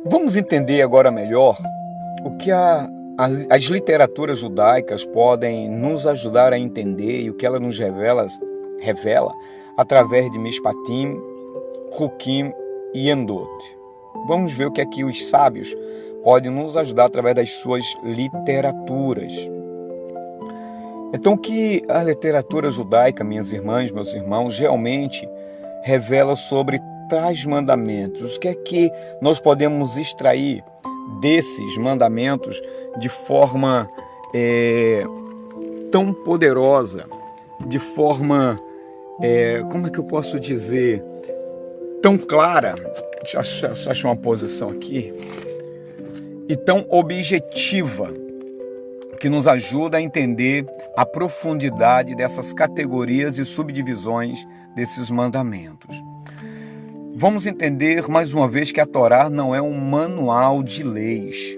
Vamos entender agora melhor o que as literaturas judaicas podem nos ajudar a entender e o que ela nos revela através de Mishpatim, Hukim e Endot. Vamos ver o que é que os sábios podem nos ajudar através das suas literaturas. Então, o que a literatura judaica, minhas irmãs, meus irmãos, realmente revela sobre tais mandamentos? O que é que nós podemos extrair desses mandamentos de forma tão poderosa, de forma, como é que eu posso dizer, tão clara, deixa eu achar uma posição aqui, e tão objetiva, que nos ajuda a entender a profundidade dessas categorias e subdivisões desses mandamentos. Vamos entender mais uma vez que a Torá não é um manual de leis.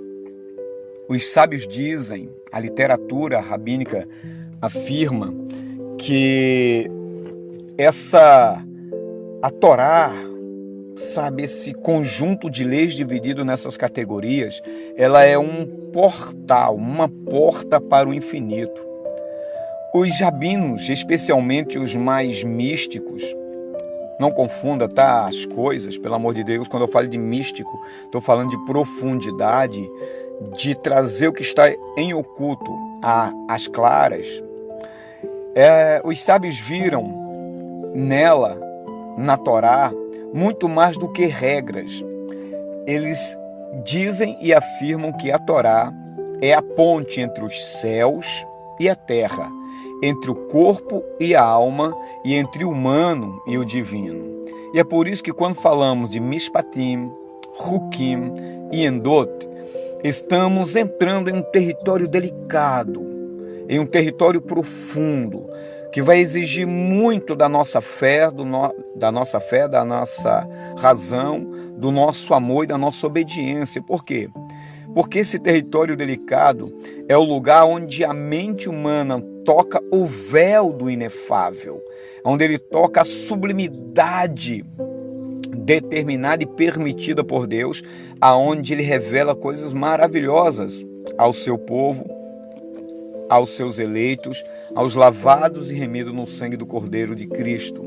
Os sábios dizem, a literatura rabínica afirma que a Torá, sabe, esse conjunto de leis dividido nessas categorias, ela é um portal, uma porta para o infinito. Os rabinos, especialmente os mais místicos, não confunda, tá, as coisas, pelo amor de Deus, quando eu falo de místico, estou falando de profundidade, de trazer o que está em oculto às claras. Os sábios viram nela, na Torá, muito mais do que regras. Eles dizem e afirmam que a Torá é a ponte entre os céus e a terra, entre o corpo e a alma, e entre o humano e o divino. E é por isso que quando falamos de Mishpatim, Hukim e Endot, estamos entrando em um território delicado, em um território profundo, que vai exigir muito da nossa fé, da nossa razão, do nosso amor e da nossa obediência. Por quê? Porque esse território delicado é o lugar onde a mente humana toca o véu do inefável, onde ele toca a sublimidade determinada e permitida por Deus, aonde ele revela coisas maravilhosas ao seu povo, aos seus eleitos, aos lavados e remidos no sangue do Cordeiro de Cristo.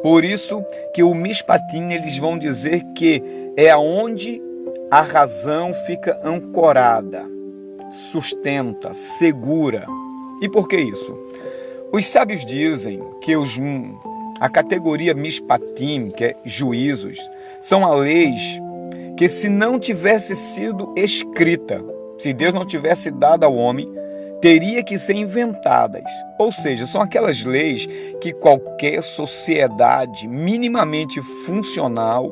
Por isso que o Mishpatim, eles vão dizer que é aonde a razão fica ancorada, sustenta, segura. E por que isso? Os sábios dizem que a categoria Mishpatim, que é juízos, são as leis que, se não tivesse sido escrita, se Deus não tivesse dado ao homem, teria que ser inventadas. Ou seja, são aquelas leis que qualquer sociedade minimamente funcional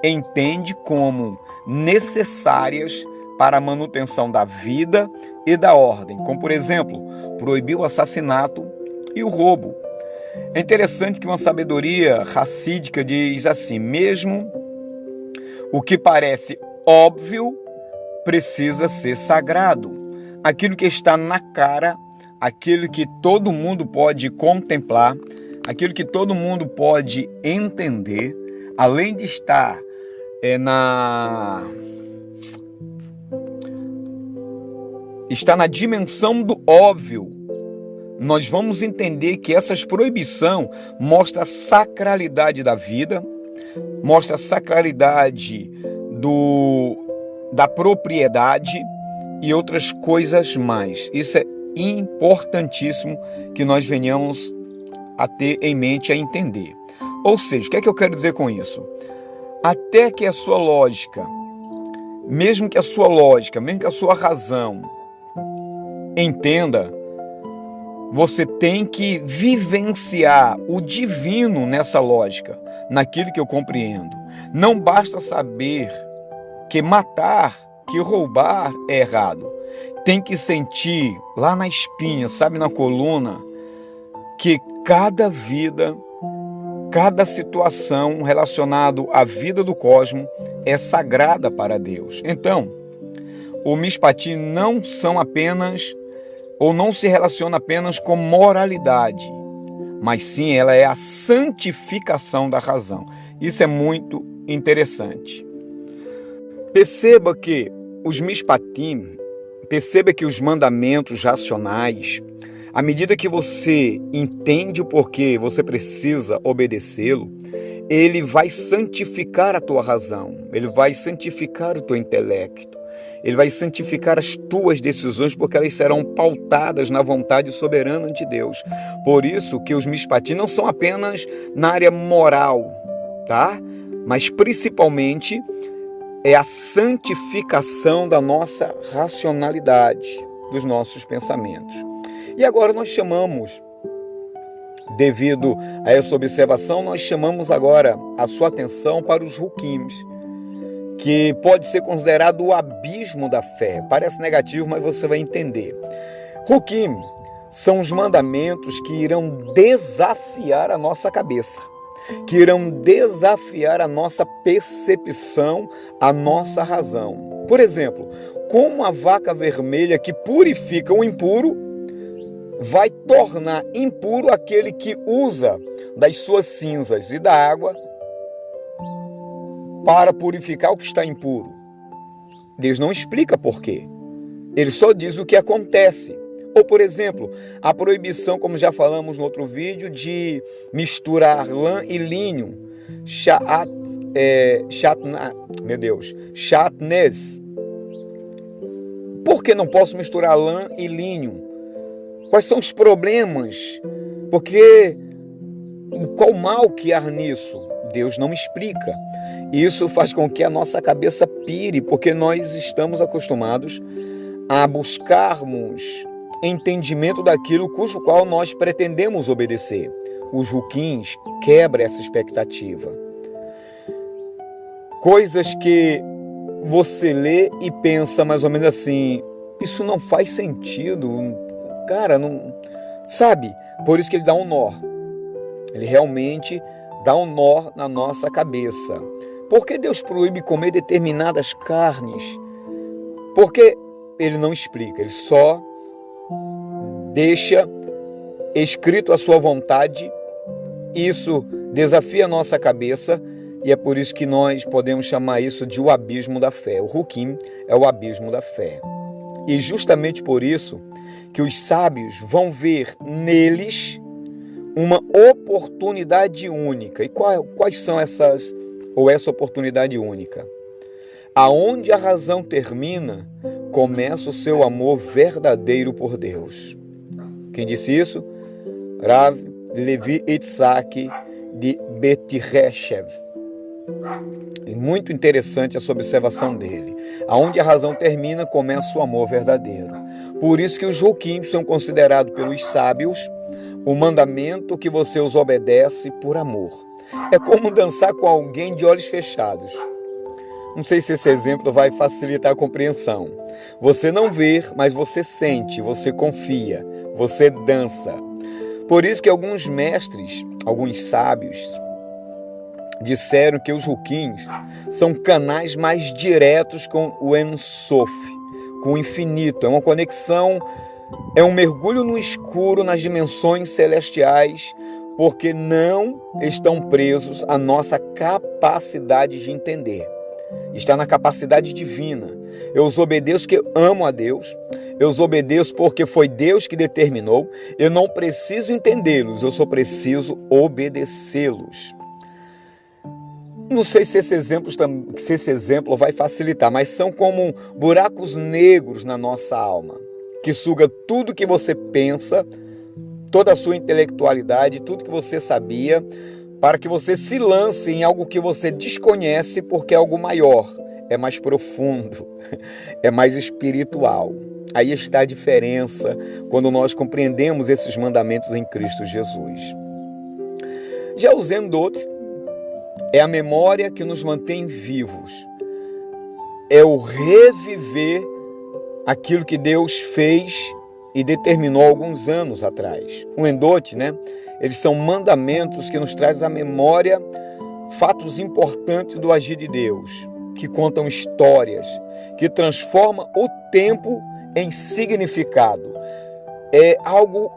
entende como necessárias para a manutenção da vida e da ordem, como, por exemplo, proibir o assassinato e o roubo. É interessante que uma sabedoria racídica diz assim: mesmo o que parece óbvio precisa ser sagrado. Aquilo que está na cara, aquilo que todo mundo pode contemplar, aquilo que todo mundo pode entender, além de estar está na dimensão do óbvio, nós vamos entender que essas proibições mostram a sacralidade da vida, mostra a sacralidade da propriedade e outras coisas mais. Isso é importantíssimo que nós venhamos a ter em mente, a entender. Ou seja, o que é que eu quero dizer com isso? Até que a sua lógica, mesmo que a sua razão entenda, você tem que vivenciar o divino nessa lógica, naquilo que eu compreendo. Não basta saber que matar, que roubar é errado. Tem que sentir lá na espinha, sabe, na coluna, que cada vida, cada situação relacionada à vida do cosmos é sagrada para Deus. Então, o Mishpatim não são apenas, ou não se relaciona apenas com moralidade, mas sim ela é a santificação da razão. Isso é muito interessante. Perceba que os mishpatim, perceba que os mandamentos racionais, à medida que você entende o porquê você precisa obedecê-lo, ele vai santificar a tua razão, ele vai santificar o teu intelecto, ele vai santificar as tuas decisões, porque elas serão pautadas na vontade soberana de Deus. Por isso que os mishpatim não são apenas na área moral, tá? Mas principalmente é a santificação da nossa racionalidade, dos nossos pensamentos. E agora nós chamamos, devido a essa observação, nós chamamos agora a sua atenção para os hukims, que pode ser considerado o abismo da fé. Parece negativo, mas você vai entender. Hukim são os mandamentos que irão desafiar a nossa cabeça, que irão desafiar a nossa percepção, a nossa razão. Por exemplo, como a vaca vermelha que purifica o impuro vai tornar impuro aquele que usa das suas cinzas e da água para purificar o que está impuro. Deus não explica por quê. Ele só diz o que acontece. Ou, por exemplo, a proibição, como já falamos no outro vídeo, de misturar lã e linho. Shatnez. Por que não posso misturar lã e linho? Quais são os problemas? Porque qual mal que há nisso? Deus não explica. Isso faz com que a nossa cabeça pire, porque nós estamos acostumados a buscarmos entendimento daquilo cujo qual nós pretendemos obedecer. Os hukims quebram essa expectativa. Coisas que você lê e pensa mais ou menos assim, isso não faz sentido, cara, não... Sabe? Por isso que ele dá um nó. Ele realmente dá um nó na nossa cabeça. Por que Deus proíbe comer determinadas carnes? Porque ele não explica, ele só deixa escrito a sua vontade. Isso desafia a nossa cabeça e é por isso que nós podemos chamar isso de o abismo da fé. O hukim é o abismo da fé. E justamente por isso que os sábios vão ver neles uma oportunidade única. E quais são essas, ou essa oportunidade única? Aonde a razão termina, começa o seu amor verdadeiro por Deus. Quem disse isso? Rav Levi Itzhak de Betireshev. É muito interessante essa observação dele. Aonde a razão termina, começa o amor verdadeiro. Por isso que os hukim são considerados pelos sábios o mandamento que você os obedece por amor. É como dançar com alguém de olhos fechados. Não sei se esse exemplo vai facilitar a compreensão. Você não vê, mas você sente, você confia, você dança. Por isso que alguns mestres, alguns sábios, disseram que os hukims são canais mais diretos com o En Sof, com o infinito. É uma conexão, é um mergulho no escuro, nas dimensões celestiais, porque não estão presos à nossa capacidade de entender. Está na capacidade divina. Eu os obedeço porque amo a Deus. Eu os obedeço porque foi Deus que determinou. Eu não preciso entendê-los, eu só preciso obedecê-los. Não sei se esse exemplo vai facilitar, mas são como buracos negros na nossa alma, que suga tudo que você pensa, toda a sua intelectualidade, tudo que você sabia, para que você se lance em algo que você desconhece, porque é algo maior, é mais profundo, é mais espiritual. Aí está a diferença quando nós compreendemos esses mandamentos em Cristo Jesus. Já o Zendot é a memória que nos mantém vivos. É o reviver aquilo que Deus fez e determinou alguns anos atrás. O Endot, eles são mandamentos que nos trazem à memória fatos importantes do agir de Deus, que contam histórias, que transformam o tempo em significado. É algo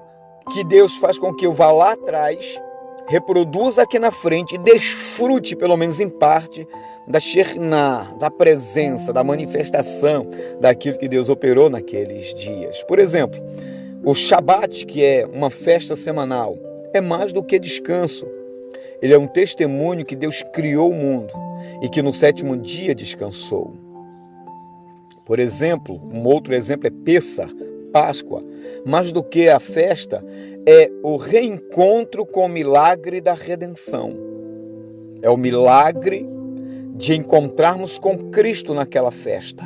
que Deus faz com que eu vá lá atrás, reproduza aqui na frente e desfrute, pelo menos em parte, da Shekhinah, da presença, da manifestação daquilo que Deus operou naqueles dias. Por exemplo, o Shabat, que é uma festa semanal, é mais do que descanso. Ele é um testemunho que Deus criou o mundo e que no 7º dia descansou. Por exemplo, um outro exemplo é Pêssar, Páscoa. Mais do que a festa, é o reencontro com o milagre da redenção. É o milagre de encontrarmos com Cristo naquela festa.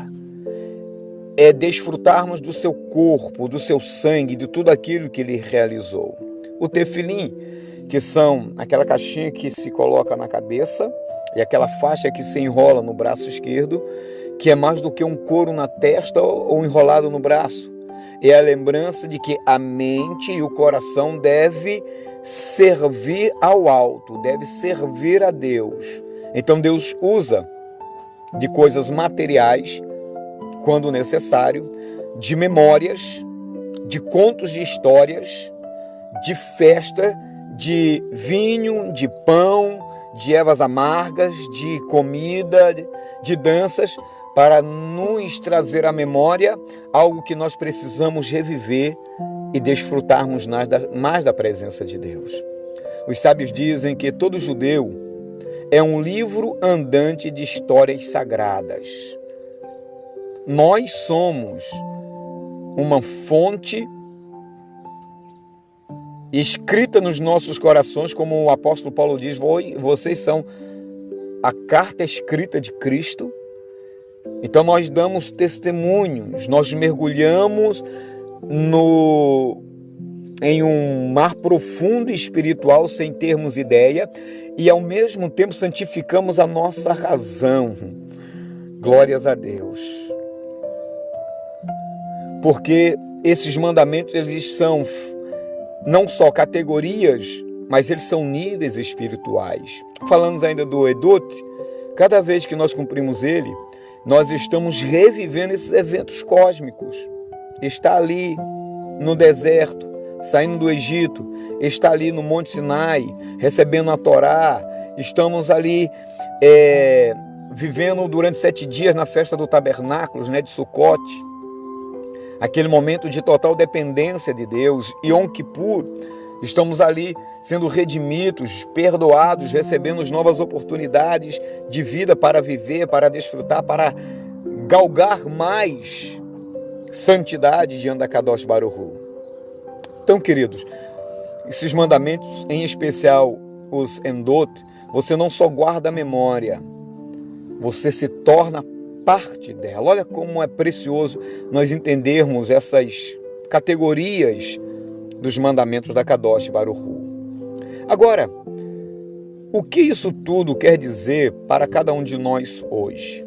É desfrutarmos do seu corpo, do seu sangue, de tudo aquilo que ele realizou. O tefilim, que são aquela caixinha que se coloca na cabeça e aquela faixa que se enrola no braço esquerdo, que é mais do que um couro na testa ou enrolado no braço. É a lembrança de que a mente e o coração devem servir ao alto, deve servir a Deus. Então Deus usa de coisas materiais, quando necessário, de memórias, de contos de histórias, de festa, de vinho, de pão, de ervas amargas, de comida, de danças, para nos trazer à memória algo que nós precisamos reviver e desfrutarmos mais da presença de Deus. Os sábios dizem que todo judeu é um livro andante de histórias sagradas. Nós somos uma fonte escrita nos nossos corações, como o apóstolo Paulo diz, vocês são a carta escrita de Cristo. Então nós damos testemunhos, nós mergulhamos em um mar profundo e espiritual sem termos ideia e ao mesmo tempo santificamos a nossa razão. Glórias a Deus. Porque esses mandamentos, eles são não só categorias, mas eles são níveis espirituais. Falando ainda do Edut, cada vez que nós cumprimos ele, nós estamos revivendo esses eventos cósmicos. Está ali no deserto, saindo do Egito, está ali no Monte Sinai, recebendo a Torá, estamos ali vivendo durante 7 dias na festa do tabernáculo, de Sucote, aquele momento de total dependência de Deus. E Yom Kippur, estamos ali sendo redimidos, perdoados, recebendo novas oportunidades de vida para viver, para desfrutar, para galgar mais santidade diante da Kadosh Baruch Hu. Então, queridos, esses mandamentos, em especial os Endot, você não só guarda a memória, você se torna parte dela. Olha como é precioso nós entendermos essas categorias dos mandamentos da Kadosh Baruch Hu. Agora, o que isso tudo quer dizer para cada um de nós hoje?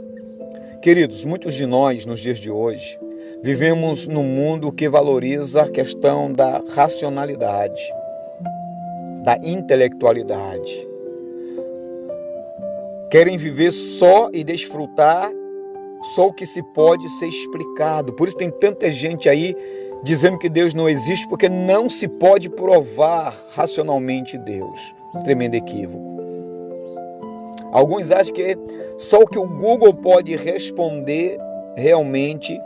Queridos, muitos de nós, nos dias de hoje, vivemos num mundo que valoriza a questão da racionalidade, da intelectualidade. Querem viver só e desfrutar só o que se pode ser explicado. Por isso tem tanta gente aí dizendo que Deus não existe, porque não se pode provar racionalmente Deus. Tremendo equívoco. Alguns acham que só o que o Google pode responder realmente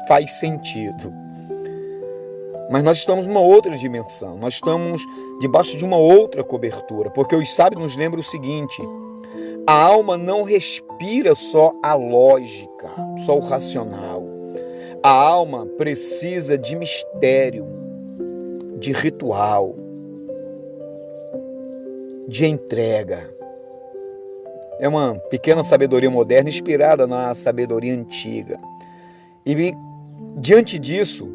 faz sentido. Mas nós estamos numa outra dimensão, nós estamos debaixo de uma outra cobertura, porque os sábios nos lembram o seguinte: a alma não respira só a lógica, só o racional. A alma precisa de mistério, de ritual, de entrega. É uma pequena sabedoria moderna inspirada na sabedoria antiga. E diante disso,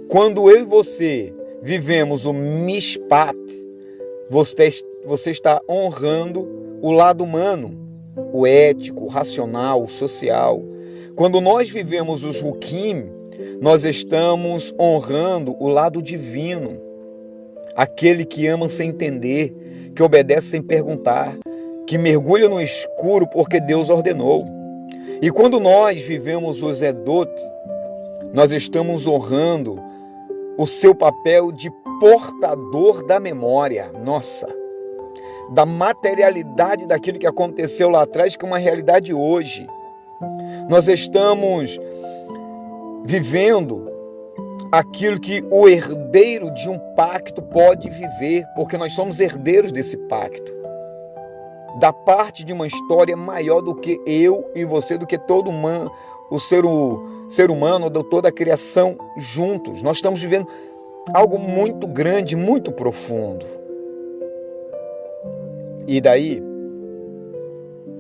quando eu e você vivemos o mishpat, você está honrando o lado humano, o ético, o racional, o social. Quando nós vivemos os Hukim, nós estamos honrando o lado divino, aquele que ama sem entender, que obedece sem perguntar, que mergulha no escuro porque Deus ordenou. E quando nós vivemos os Edot, nós estamos honrando o seu papel de portador da memória. Nossa, da materialidade daquilo que aconteceu lá atrás, que é uma realidade hoje. Nós estamos vivendo aquilo que o herdeiro de um pacto pode viver, porque nós somos herdeiros desse pacto, da parte de uma história maior do que eu e você, do que todo humano, o ser humano, de toda a criação juntos. Nós estamos vivendo algo muito grande, muito profundo. E daí,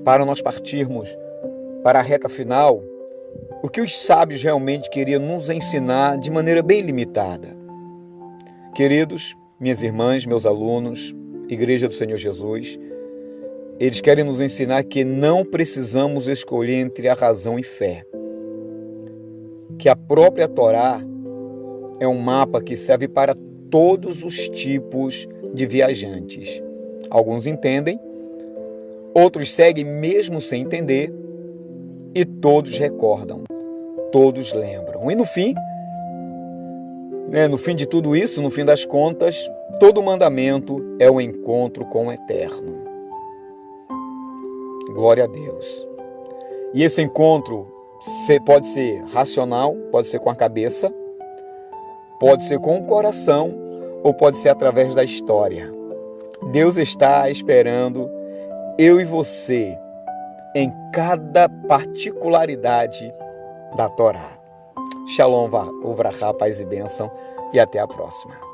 para nós partirmos para a reta final, o que os sábios realmente queriam nos ensinar de maneira bem limitada. Queridos, minhas irmãs, meus alunos, Igreja do Senhor Jesus, eles querem nos ensinar que não precisamos escolher entre a razão e fé. Que a própria Torá é um mapa que serve para todos os tipos de viajantes. Alguns entendem, outros seguem mesmo sem entender, e todos recordam, todos lembram. E no fim de tudo isso, no fim das contas, todo mandamento é o encontro com o Eterno. Glória a Deus. E esse encontro pode ser racional, pode ser com a cabeça, pode ser com o coração, ou pode ser através da história. Deus está esperando eu e você em cada particularidade da Torá. Shalom, uvrachá, paz e bênção, e até a próxima.